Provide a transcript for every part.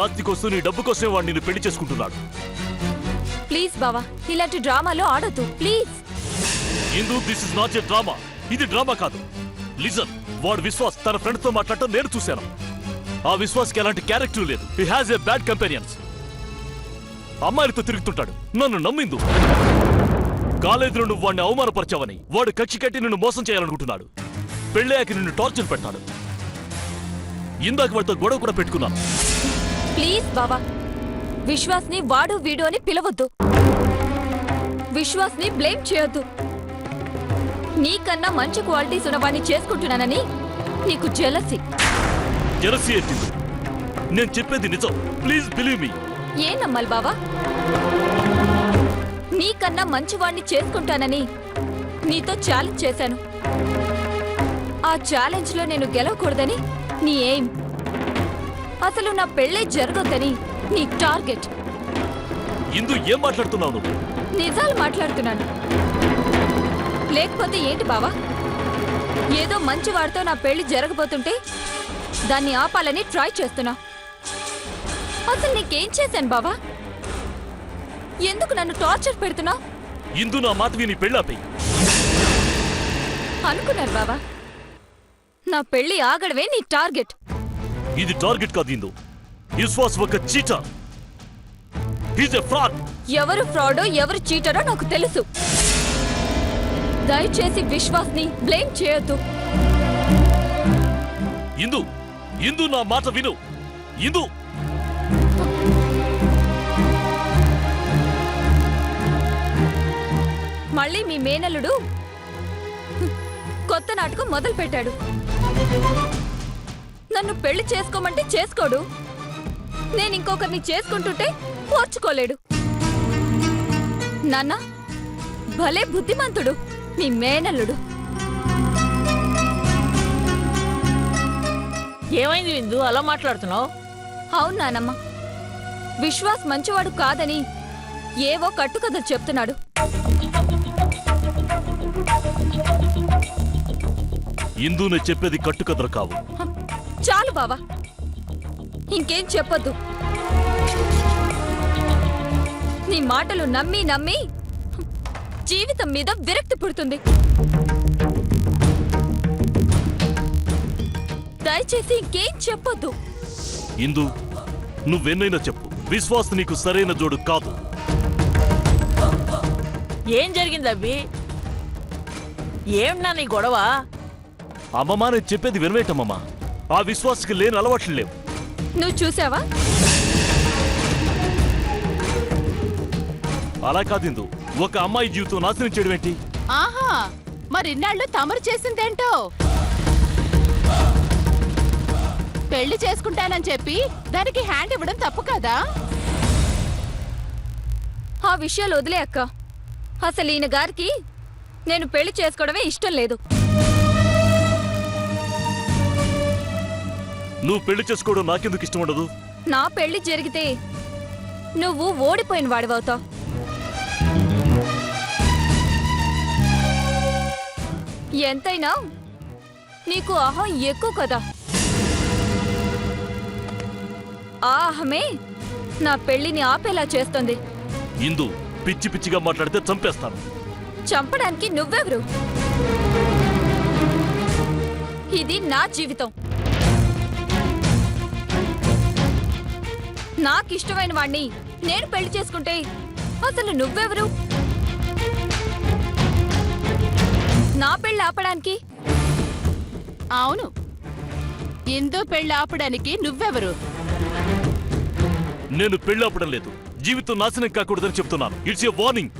ఆస్తి కోసం నీ డబ్బు కోసమే వాడు నిన్ను పెళ్లి చేసుకుంటున్నాడు. ప్లీజ్ బావా, ఇలాంటి డ్రామాలో ఆడొద్దు please. Indu, this is not a drama. ఇది డ్రామా కాదు. లిజన్, వాడు విశ్వాస్ తన ఫ్రెండ్స్ తో మాట్లాడటం నేను చూశాను. ఆ విశ్వాస్కి ఎలాంటి క్యారెక్టర్ లేదు. He has a bad companions. అమ్మాయిలతో తిరుగుతుంటాడు. నన్ను నమ్మిందు. కాలేజీలో నువ్వు వాడిని అవమానపరిచావని వాడు కక్షి కట్టి నిన్ను మోసం చేయాలనుకుంటున్నాడు. పెళ్ళాక నిన్ను టార్చర్ పెడతాడు. ఇందాక వాడితో గొడవ కూడా పెట్టుకున్నాను. ప్లీజ్ బావా, విశ్వాస్ ని వాడు వీడు అని పిలవద్దు. విశ్వాస్ ని బ్లేమ్ చేయొద్దు. నీకన్నా మంచి క్వాలిటీస్ ఉన్నవాడిని చేసుకుంటున్నానని నీకు జెలసీ. జెలసీ ఎత్తింది. నేను చెప్పేది నిజం. Please believe me. ఏం నమ్మాలి బావా? నీకన్నా మంచివాణ్ణి చేసుకుంటానని నీతో ఛాలెంజ్ చేశాను. ఆ ఛాలెంజ్ లో నేను గెలవకూడదని నీ ఎయిమ్. అసలు నా పెళ్ళే జరగొద్దని నీ టార్గెట్. ఇందు, ఏం మాట్లాడుతున్నావు నువ్వు? నిజాలు మాట్లాడుతున్నాను. లేకపోతే ఏంటి బావా? ఏదో మంచివాడితో నా పెళ్లి జరగబోతుంటే దాన్ని ఆపాలని ట్రై చేస్తున్నా. అసలు నీకేం చేశాను బావా? ఎందుకు నన్ను టార్చర్ పెడుతున్నా? ఇందు, నా మాట విని పెళ్ళాపై అనుకున్నారు బావా. నా పెళ్లి ఆగడమే నీ టార్గెట్. ఇది టార్గెట్ కాదు ఇందు. విశ్వాస్ ఒక చీటర్. He's a fraud. ఎవరు ఫ్రాడో ఎవరు చీటరో నాకు తెలుసు. దయచేసి విశ్వాస్ ని బ్లేమ్ చేయొద్దు. ఇందు, ఇందు, నా మాట విను. ఇందు, మళ్ళీ మీ మేనల్లుడు కొత్త నాటకం మొదలు పెట్టాడు. నన్ను పెళ్లి చేసుకోమంటే చేసుకోడు. నేను ఇంకొకరిని చేసుకుంటుంటే పోర్చుకోలేడు. నాన్న భలే బుద్ధిమంతుడు మీ మేనల్లుడు. ఏమైంది విందు, అలా మాట్లాడుతున్నావు? అవును నానమ్మ, విశ్వాస్ మంచివాడు కాదని ఏవో కట్టుకథలు చెప్తున్నాడు. ఇందునే చెప్పేది కట్టుకథలు కావు. చాలు బావా, ఇంకేం చెప్పొద్దు. నీ మాటలు నమ్మి నమ్మి జీవితం మీద విరక్తి పుడుతుంది. దయచేసి ఇంకేం చెప్పొద్దు. ఇందు, నువ్వెన్నైనా చెప్పు. విశ్వాస్ నీకు సరైన జోడు కాదు. ఏం జరిగింది అబ్బి? ఏమన్నా నీ గొడవ? అమ్మమ్మా, నేను చెప్పేది వినవేటమ్మమ్మా. ఆ విశ్వాస్కి లేని అలవాట్లు లేవు. నువ్వు చూసావా? అలా కాదిందు. ఒక అమ్మాయి జీవితం నాశనం చేయడం ఏంటి? ఆహా, మరిన్నాళ్ళు తమరు చేసిందేంటో. పెళ్లి చేసుకుంటానని చెప్పి దానికి హ్యాండ్ ఇవ్వడం తప్పు కదా? ఆ విషయాలు వదిలే అక్క. అసలు ఈయన గారికి నేను పెళ్లి చేసుకోవడమే ఇష్టం లేదు. నువ్వు పెళ్లి చేసుకోవడం నాకెందుకు ఇష్టం ఉండదు? నా పెళ్లి జరిగితే నువ్వు ఓడిపోయిన వాడివవుతావు. ఎంతైనా నీకు అహం ఎక్కువ కదా. ఆ అహమే నా పెళ్లిని ఆపేలా చేస్తుంది. ఇందు, పిచ్చి పిచ్చిగా మాట్లాడితే చంపేస్తాను. చంపడానికి నువ్వెవరు? ఇది నా జీవితం. నాకిష్టమైన వాణ్ణి నేను పెళ్లి చేసుకుంటే అసలు నువ్వెవరు? నా పెళ్లి ఆపడానికి? అవును, ఇందు పెళ్లి ఆపడానికి నువ్వెవరు? నేను పెళ్లి ఆపడం లేదు. జీవితం నాశనం కాకూడదని చెప్తున్నాను. It's a warning.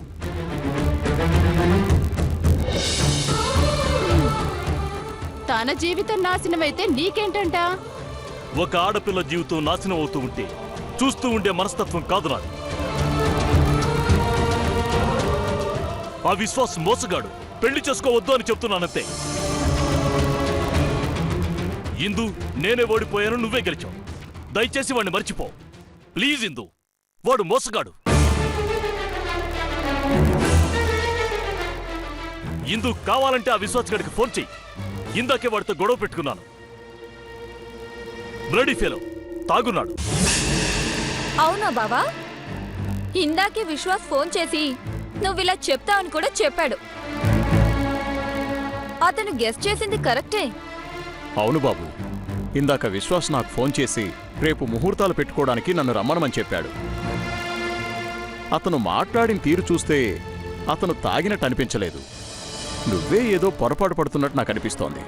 తన జీవితం నాశనమైతే నీకేంటంట? ఒక ఆడపిల్ల జీవితం నాశనం అవుతూ ఉంటే చూస్తూ ఉండే మనస్తత్వం కాదు నాది. ఆ విశ్వాస్ మోసగాడు. పెళ్లి చేసుకోవద్దు అని చెప్తున్నానంతే. ఇందు, నేనే ఓడిపోయాను, నువ్వే గెలిచావు. దయచేసి వాడిని మర్చిపో ప్లీజ్. ఇందు, వాడు మోసగాడు. ఇందు, కావాలంటే ఆ విశ్వాస్ గడికి ఫోన్ చెయ్యి. ఇందాకే వాడితో గొడవ పెట్టుకున్నాను. బ్లడీ ఫెలో తాగున్నాడు. అవునా బావా? ఇందాకే విశ్వాస్ ఫోన్ చేసి నువ్విలా చెప్తావని కూడా చెప్పాడు. అతను గెస్ట్ చేసింది కరెక్టే. అవును బాబు, ఇందాక విశ్వాస్ నాకు ఫోన్ చేసి రేపు ముహూర్తాలు పెట్టుకోవడానికి నన్ను రమ్మనమని చెప్పాడు. అతను మాట్లాడిన తీరు చూస్తే అతను తాగినట్టు అనిపించలేదు. నువ్వే ఏదో పొరపాటు పడుతున్నట్టు నాకు అనిపిస్తోంది.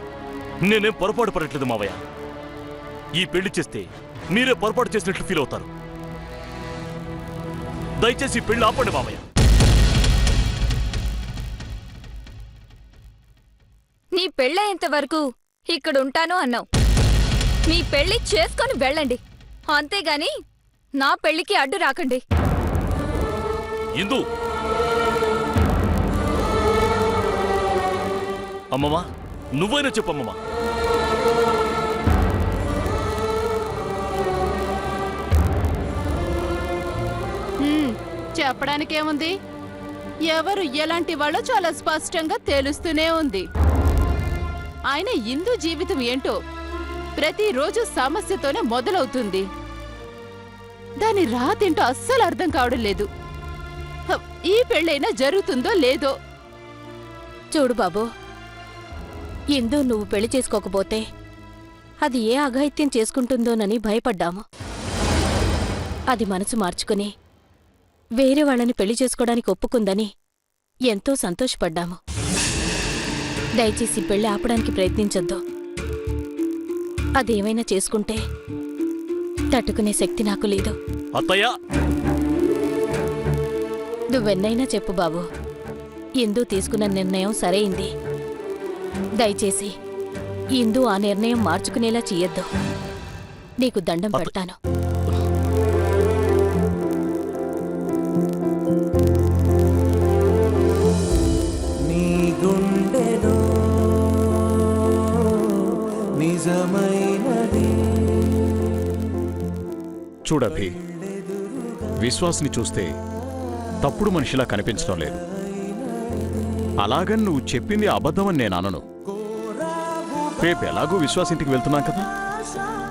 నేనేం పొరపాటు పడట్లేదు మావయ్య. ఈ పెళ్లి చేస్తే మీరే పొరపాటు చేసినట్లు ఫీల్ అవుతారు. దయచేసి ఈ పెళ్లి ఆపండి మావయ్య. నీ పెళ్ళయ్యేంత వరకు ఇక్కడ ఉంటాను అన్నావు. మీ పెళ్లి చేసుకొని వెళ్ళండి, అంతేగాని నా పెళ్లికి అడ్డు రాకండి. ఇందు అమ్మమ్మా, నువ్వైనా చెప్పమ్మమ్మా. చెప్పడానికేముంది? ఎవరు ఎలాంటి వాళ్ళో చాలా స్పష్టంగా తెలుస్తూనే ఉంది. ఆయన ఇందు జీవితం ఏంటో ప్రతిరోజు సమస్యతోనే మొదలవుతుంది. దాని రాతేంటో అస్సలు అర్థం కావడం లేదు. ఈ పెళ్ళైనా జరుగుతుందో లేదో. చూడు బాబు, ఇందు నువ్వు పెళ్లి చేసుకోకపోతే అది ఏ అఘాయిత్యం చేసుకుంటుందోనని భయపడ్డాము. అది మనసు మార్చుకుని వేరే వాళ్ళని పెళ్లి చేసుకోవడానికి ఒప్పుకుందని ఎంతో సంతోషపడ్డాము. దయచేసి పెళ్లి ఆపడానికి ప్రయత్నించొద్దు. అదేమైనా చేసుకుంటే తట్టుకునే శక్తి నాకు లేదు. అత్తయ్య, నువ్వెన్నైనా చెప్పు బాబు, ఇందు తీసుకున్న నిర్ణయం సరైంది. దయచేసి ఇందు ఆ నిర్ణయం మార్చుకునేలా చెయ్యొద్దు. నీకు దండం పెడతాను. నీ గుండెలో నిజమైనది. చూడభి, విశ్వాస్ని చూస్తే తప్పుడు మనిషిలా కనిపించడం లేదు. అలాగని నువ్వు చెప్పింది అబద్ధమని నేను అనను. రేపు ఎలాగూ విశ్వాస్ ఇంటికి వెళ్తున్నాం కదా,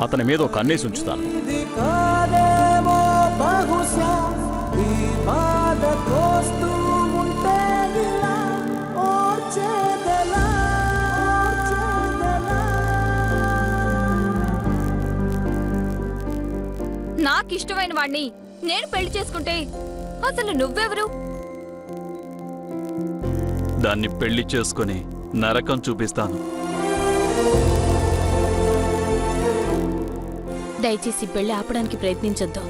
అతని మీద ఒక కన్నేసి ఉంచుతాను. ఇది కాదేమో బహుశా ఈ బాధ కోస్తూ ఉంటే ఇలా ఓర్చేదెలా, ఓర్చేదెలా. నాకిష్టమైన వాణ్ణి నేను పెళ్లి చేసుకుంటే అసలు నువ్వెవరు? దాన్ని పెళ్లి చేసుకుని నరకం చూపిస్తాను. దయచేసి పెళ్లి ఆపడానికి ప్రయత్నించొద్దు.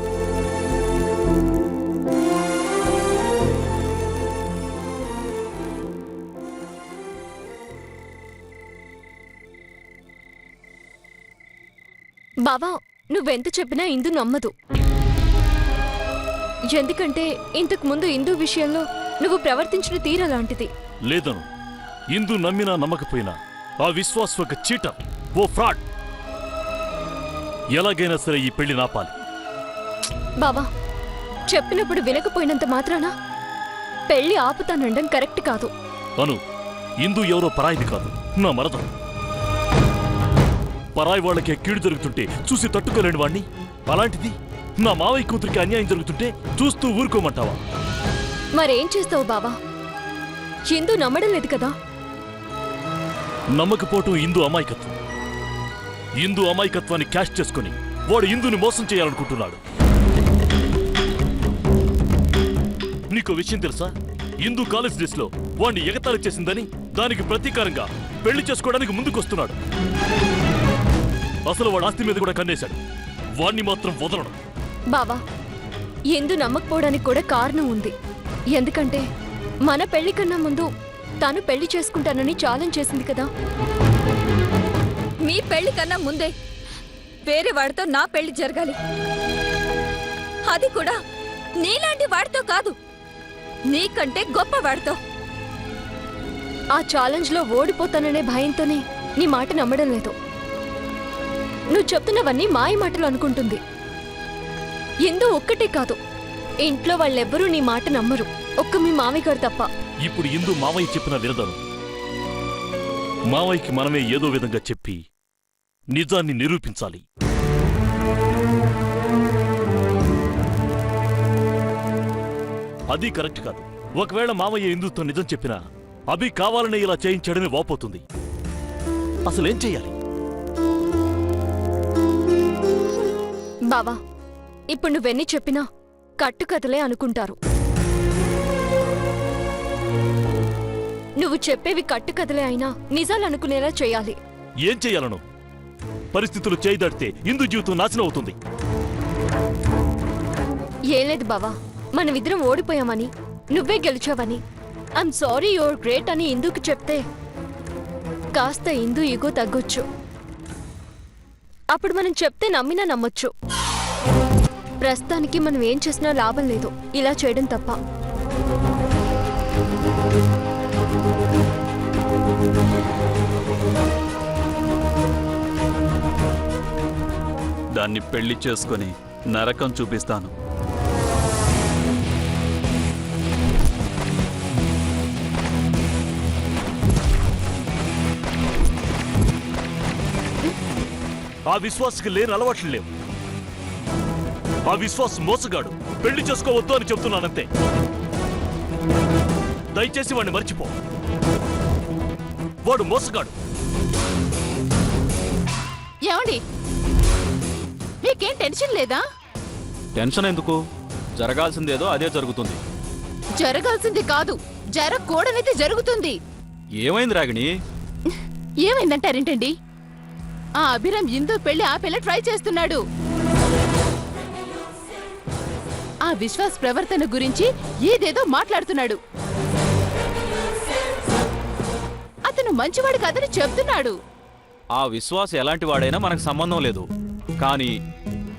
బావా, నువ్వెంత చెప్పినా ఇందు నమ్మదు. ఎందుకంటే ఇంతకు ముందు ఇందు విషయంలో నువ్వు ప్రవర్తించిన తీరలాంటిది. లేదను. ఇందు నమ్మినా నమ్మకపోయినా ఆ విశ్వాస్ ఒక చీటర్, ఓ ఫ్రాడ్. ఎలాగైనా సరే ఈ పెళ్లి నాపాలి. బావా, చెప్పినప్పుడు వినకపోయినంత మాత్రాన పెళ్లి ఆపుతానండం కరెక్ట్ కాదు. అను, ఇందు ఎవరో పరాయిది కాదు, నా మరదం. పరాయి వాళ్ళకే కీడు జరుగుతుంటే చూసి తట్టుకోలేని వాణ్ణి. అలాంటిది నా మావయ్య కూతురికి అన్యాయం జరుగుతుంటే చూస్తూ ఊరుకోమంటావా? మరేం చేస్తావు బావా? ఇందు నమ్మడం లేదు కదా. నమ్మకపోవటం ఇందు అమాయకత్వం. ఇందు అమాయకత్వాన్ని క్యాష్ చేసుకుని వాడు ఇందుని మోసం చేయాలనుకుంటున్నాడు. నీకో విషయం తెలుసా? ఇందు కాలేజ్ డేస్ లో వాణ్ణి ఎగతాళి చేసిందని దానికి ప్రతీకారంగా పెళ్లి చేసుకోవడానికి ముందుకొస్తున్నాడు. అసలు వాడు ఆస్తి మీద కూడా కన్నేశాడు. వాణ్ణి మాత్రం వదలడు. బావా, ఇందు నమ్మకపోవడానికి కూడా కారణం ఉంది. ఎందుకంటే మన పెళ్లి కన్నా ముందు తను పెళ్లి చేసుకుంటానని ఛాలెంజ్ చేసింది కదా. మీ పెళ్లి కన్నా ముందే వేరే వాడితో నా పెళ్లి జరగాలి. అది కూడా నీలాంటి వాడితో కాదు, నీకంటే గొప్ప వాడితో. ఆ ఛాలెంజ్ లో ఓడిపోతాననే భయంతోనే నీ మాట నమ్మడం లేదు. నువ్వు చెప్తున్నవన్నీ మాయ మాటలు అనుకుంటుంది. ఇందు ఒక్కటే కాదు, ఇంట్లో వాళ్ళెవ్వరూ నీ మాట నమ్మరు, ఒక్క మీ మామయ్య గారు తప్ప. ఇప్పుడు ఇందు మావయ్య చెప్పిన వినదను. మావయ్యకి మనమే ఏదో విధంగా చెప్పి నిజాన్ని నిరూపించాలి. అది కరెక్ట్ కాదు. ఒకవేళ మామయ్య ఇందుతో నిజం చెప్పినా అభి కావాలని ఇలా చేయించాడని వాపోతుంది. అసలేం చెయ్యాలి? బావా, ఇప్పుడు నువ్వెన్ని చెప్పినా కట్టుకథలే అనుకుంటారు. నువ్వు చెప్పేవి కట్టుకథలే అయినా నిజాలు అనుకునేలా చేయాలి. ఏం చెయ్యాలను? పరిస్థితులు చేయి దాటితే ఇందు జీవితం నాశనం అవుతుంది. ఏం లేదు బావా, మనమిద్దరం ఓడిపోయామని నువ్వే గెలిచావని ఐఎమ్ సారీ యువర్ గ్రేట్ అని ఇందుకు చెప్తే కాస్త ఇందు ఈగో తగ్గొచ్చు. అప్పుడు మనం చెప్తే నమ్మినా నమ్మొచ్చు. ప్రస్తుతానికి మనం ఏం చేసినా లాభం లేదు, ఇలా చేయడం తప్ప. దాన్ని పెళ్లి చేసుకొని నరకం చూపిస్తాను. ఆ విశ్వాసకి లేని అలవాట్లు లేవు. ఆ విశ్వాస్ మోసగాడు. పెళ్లి చేసుకోవద్దు అని చెప్తున్నానంతే. దయచేసి వాడిని మర్చిపో. వాడు మోసగాడు. ఏమండి, మీకేం టెన్షన్ లేదా? టెన్షన్ ఎందుకు? జరగాల్సిందేదో అదే జరుగుతుంది. జరగాల్సింది కాదు, జరగకూడనిది జరుగుతుంది. ఏమైంది రాగిణి? ఏమైందంటారేంటండి? ఆ అభిరామ్ ఇందు పెళ్లి ఆపేలా ట్రై చేస్తున్నాడు. ఆ విశ్వాస్ ప్రవర్తన గురించి ఏదేదో మాట్లాడుతున్నాడు. అతను మంచివాడు కాదని చెప్తున్నాడు. ఆ విశ్వాస్ ఎలాంటి వాడైనా మనకు సంబంధం లేదు. కానీ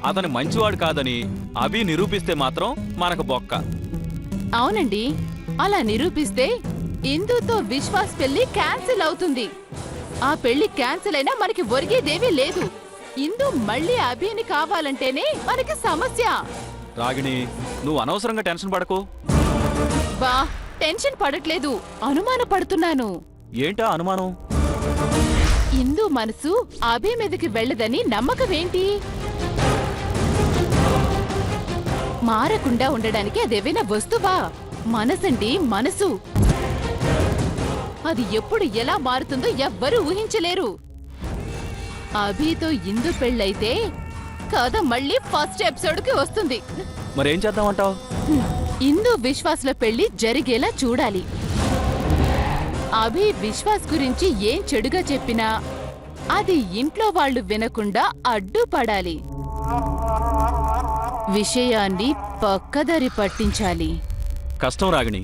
అతను మంచివాడు కాదని అభి నిరూపిస్తే మాత్రం మనకు బొక్క. అవునండి, అలా నిరూపిస్తే ఇందుతో విశ్వాస్ పెళ్లి క్యాన్సిల్ అవుతుంది. ఆ పెళ్లి క్యాన్సిల్ అయినా మనకి ఒరిగేదేమీ లేదు. ఇందు మళ్ళీ అభిని కావాలంటేనే మనకి సమస్య. రాగిణి, నువ్వు అనవసరంగా టెన్షన్ పడకు. బా, టెన్షన్ పడట్లేదు, అనుమాన పడుతున్నాను. ఏంటా అనుమానం? ఇందు మనసు అభి మీదకి వెళ్ళదని నమ్మకం ఏంటి? మారకుండా ఉండడానికి అదేవైనా వస్తువా? మనసండి, మనసు. అది ఎప్పుడు ఎలా మారుతుందో ఎవ్వరూ ఊహించలేరు. అభితో ఇందు పెళ్ళైతే కథ మళ్ళీ ఫస్ట్ ఎపిసోడ్కి వస్తుంది. మరేం చేద్దామంటావు? ఇందు విశ్వాస్ల పెళ్లి జరిగేలా చూడాలి. అభి విశ్వాస్ గురించి ఏం చెడుగా చెప్పినా అది ఇంట్లో వాళ్ళు వినకుండా అడ్డుపడాలి. విషయాన్ని పక్కదారి పట్టించాలి. కష్టం రాగిణి.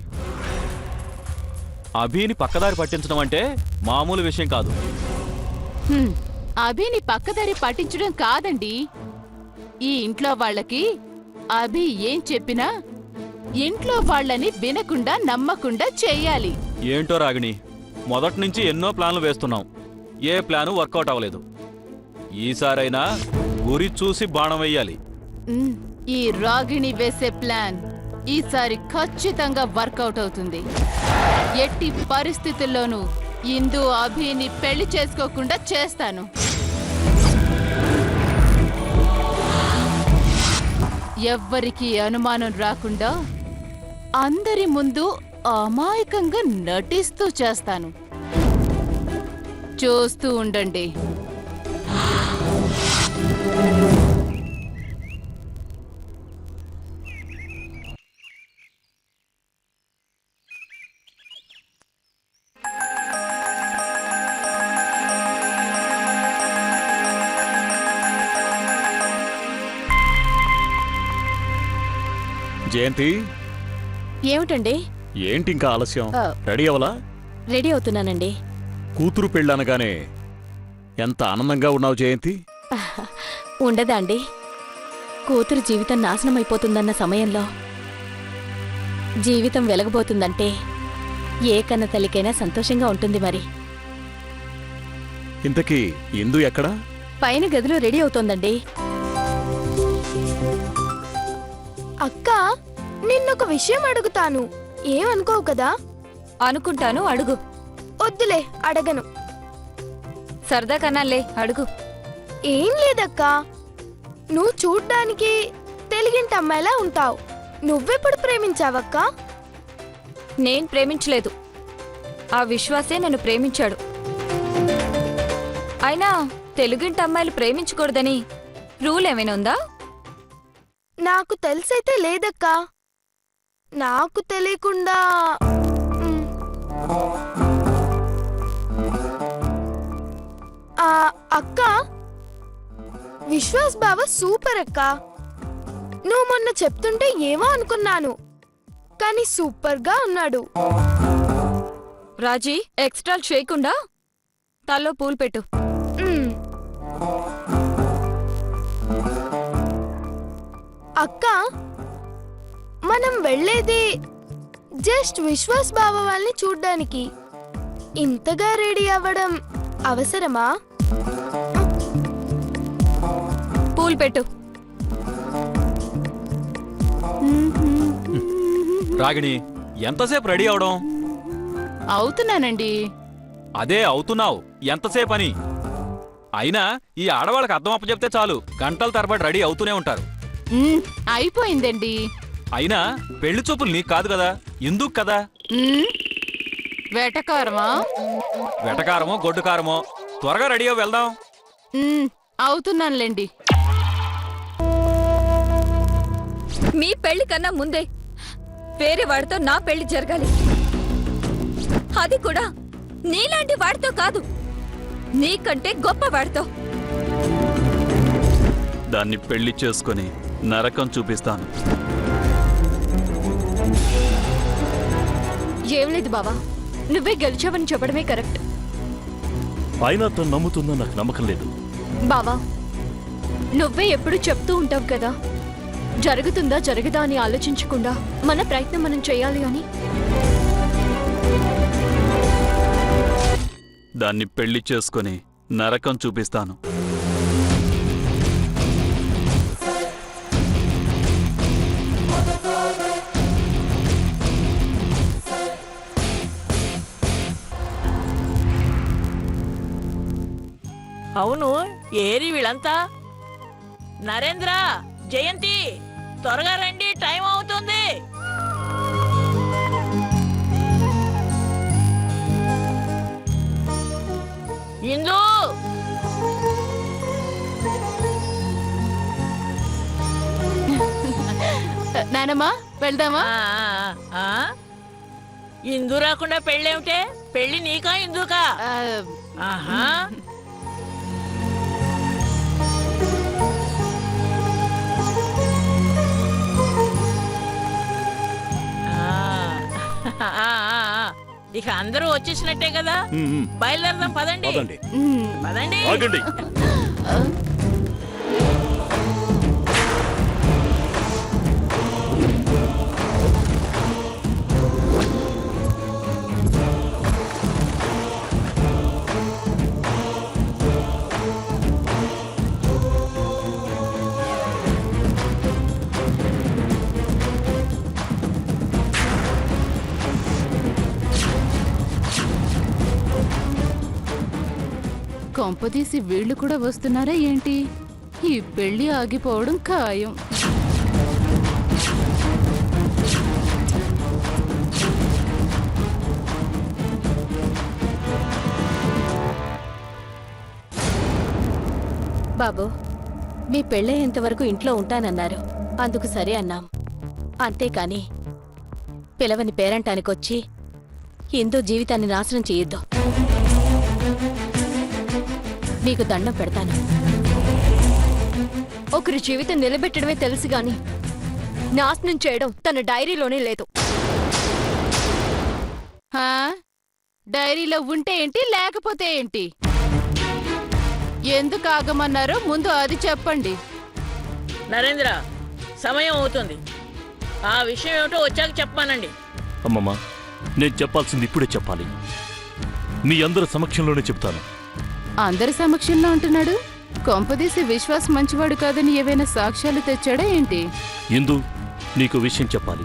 అభిని పక్కదారి పట్టించడం అంటే మామూలు విషయం కాదు. అభిని పక్కదారి పట్టించడం కాదండి, ఈ ఇంట్లో వాళ్ళకి అభి ఏం చెప్పినా ఇంట్లో వాళ్ళని వినకుండా నమ్మకుండా చెయ్యాలి. ఏంటో రాగిణి, మొదటి నుంచి ఎన్నో ప్లాన్లు వేస్తున్నాం. ఏ ప్లాను వర్కౌట్ అవ్వలేదు. ఈసారైనా గురి చూసి బాణం వెయ్యాలి. ఈ రాగిణి వేసే ప్లాన్ ఈసారి ఖచ్చితంగా వర్కౌట్ అవుతుంది. ఎట్టి పరిస్థితుల్లోనూ ఇందు అభిని పెళ్లి చేసుకోకుండా చేస్తాను. ఎవ్వరికీ అనుమానం రాకుండా అందరి ముందు అమాయకంగా నటిస్తూ చేస్తాను. చూస్తూ ఉండండి. జయంతి, ఏమిటండి? ఏంటి ఇంకా ఆలస్యం? రెడీ అవలా? రెడీ అవుతున్నానండి. కూతురు పెళ్ళనగానే ఎంత ఆనందంగా ఉన్నావు జయంతి. ఉండదా అండి? కూతురు జీవితం నాశనం అయిపోతుందన్న సమయంలో జీవితం వెలగబోతుందంటే ఏ కన్న తల్లికైనా సంతోషంగా ఉంటుంది. మరి ఇంతకీ ఇందు ఎక్కడా? పైన గదిలో రెడీ అవుతోందండి. అక్క, నిన్నొక విషయం అడుగుతాను, ఏమనుకోవు కదా? అనుకుంటాను, అడుగు. వద్దులే, అడగను. సరదా కన్నాలే, అడుగు. ఏం లేదక్కా, నువ్వు చూడ్డానికి తెలుగింటి అమ్మాయిలా ఉంటావు. నువ్వెప్పుడు ప్రేమించావక్కా? నేను ప్రేమించలేదు, ఆ విశ్వాసే నన్ను ప్రేమించాడు. అయినా తెలుగింటి అమ్మాయిలు ప్రేమించకూడదని రూల్ ఏమైనా ఉందా? నాకు తెలిసైతే లేదక్కా. నాకు తెలియకుండా మ్, అక్క, విశ్వాస్ బావ సూపర్ అక్క. నువ్వు మొన్న చెప్తుంటే ఏమో అనుకున్నాను, కానీ సూపర్ గా ఉన్నాడు. రాజీ, ఎక్స్ట్రాలు చేయకుండా తల్లో పూలు పెట్టు. మ్. అక్క, మనం వెళ్ళేది జస్ట్ విశ్వాస్ బావ వాళ్ళని చూడ్డానికి. ఇంతగా రెడీ అవ్వడం అవసరమా? పూలు పెట్టు. రాగిణి, ఎంతసేపు రెడీ అవడం? అవుతున్నానండి. అదే అవుతున్నావు, ఎంతసేపు అని? అయినా ఈ ఆడవాళ్ళకి అర్థం అప్పచెప్తే చాలు, గంటల తరబడి రెడీ అవుతూనే ఉంటారు. అయిపోయిందండి. అయినా పెళ్లి చూపులు నీకు కాదు కదా, ఎందుకు కదా? వేటకారమా? వెటకారమో గొడ్డుకారమో, త్వరగా రెడీ అవ్వ వెళ్దాం. అవుతున్నానులేండి. మీ పెళ్లి కన్నా ముందే వేరే వాడితో నా పెళ్లి జరగాలి. అది కూడా నీలాంటి వాడితో కాదు, నీకంటే గొప్ప వాడితో. దాన్ని పెళ్లి చేసుకొని నరకం చూపిస్తాను. ఏం లేదు బావా, నువ్వే గెలిచావని చెప్పడమే కరెక్ట్. అయినా తను నమ్ముతుందో నాకు నమ్మకం లేదు. బావా, నువ్వే ఎప్పుడు చెప్తూ ఉంటావు కదా, జరుగుతుందా జరగదా అని ఆలోచించకుండా మన ప్రయత్నం మనం చేయాలి అని. దాన్ని పెళ్లి చేసుకొని నరకం చూపిస్తాను. అవును, ఏరి వీళ్ళంతా? నరేంద్ర, జయంతి, త్వరగా రండి, టైం అవుతుంది. ఇందు, నానమ్మా, వెళ్దామా? ఇందు రాకుండా పెళ్ళేమిటే? పెళ్లి నీకా ఇందుకా? ఆహా, ఇక అందరూ వచ్చేసినట్టే కదా, బయలుదేరదాం. పదండి పదండి. ఆగండి. కొంపదీసి వీళ్ళు కూడా వస్తున్నారా ఏంటి? ఈ పెళ్లి ఆగిపోవడం ఖాయం. బాబు, మీ పెళ్ళయ్యేంతవరకు ఇంట్లో ఉంటానన్నారు, అందుకు సరే అన్నాం. అంతేకాని పిలవని పేరంటానికొచ్చి ఇందో జీవితాన్ని నాశనం చేయొద్దు. మీకు దండం పెడతాను. ఒకరి జీవితం నిలబెట్టడమే తెలుసు గాని నాశనం చేయడం తన డైరీలోనే లేదు. హా? డైరీలో ఉంటే ఏంటి, లేకపోతే ఏంటి? ఎందుకు ఆగమన్నారో ముందు అది చెప్పండి. నరేంద్ర, సమయం అవుతుంది. ఆ విషయం ఏమిటో వచ్చాక చెప్పానండి. అమ్మమ్మ, నేను చెప్పాల్సింది ఇప్పుడే చెప్పాలి. మీ అందరి సమక్షంలోనే చెప్తాను. అందరి సమక్షంలో అంటున్నాడు. కొంపదీసి విశ్వాస్ మంచివాడు కాదని ఏవైనా సాక్ష్యాలు తెచ్చాడా ఏంటి? ఇందు, నీకు విషయం చెప్పాలి.